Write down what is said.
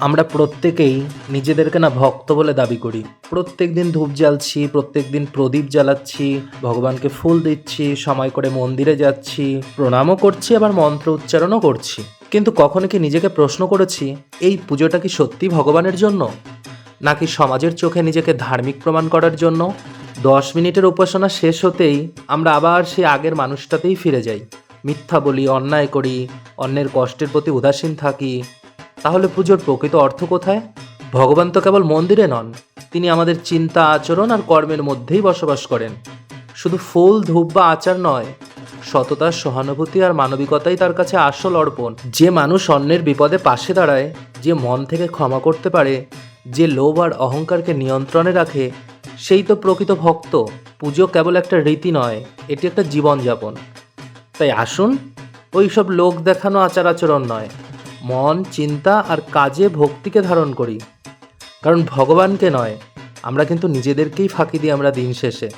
আমরা প্রত্যেকেই নিজেদেরকে না ভক্ত বলে দাবি করি। প্রত্যেকদিন ধূপ জ্বালছি, প্রত্যেকদিন প্রদীপ জ্বালাচ্ছি, ভগবানকে ফুল দিচ্ছি, সময় করে মন্দিরে যাচ্ছি, প্রণামও করছি, আবার মন্ত্র উচ্চারণও করছি। কিন্তু কখনো কি নিজেকে প্রশ্ন করেছি, এই পুজোটা কি সত্যি ভগবানের জন্য, নাকি সমাজের চোখে নিজেকে ধার্মিক প্রমাণ করার জন্য? 10 মিনিটের উপাসনা শেষ হতেই আমরা আবার সেই আগের মানুষটাতেই ফিরে যাই। মিথ্যা বলি, অন্যায় করি, অন্যের কষ্টের প্রতি উদাসীন থাকি। তাহলে পুজোর প্রকৃত অর্থ কোথায়? ভগবান তো কেবল মন্দিরে নন, তিনি আমাদের চিন্তা, আচরণ আর কর্মের মধ্যেই বসবাস করেন। শুধু ফুল, ধূপ বা আচার নয়, সততা, সহানুভূতি আর মানবিকতাই তার কাছে আসল অর্পণ। যে মানুষ অন্যের বিপদে পাশে দাঁড়ায়, যে মন থেকে ক্ষমা করতে পারে, যে লোভ আর অহংকারকে নিয়ন্ত্রণে রাখে, সেই তো প্রকৃত ভক্ত। পুজো কেবল একটা রীতি নয়, এটি একটা জীবনযাপন। তাই আসুন, ওই সব লোক দেখানো আচার আচরণ নয়, মন, চিন্তা আর কাজে ভক্তিকে ধারণ করি। কারণ ভগবানকে নয়, আমরা কিন্তু নিজেদেরকেই ফাঁকি দিই আমরা দিন শেষে।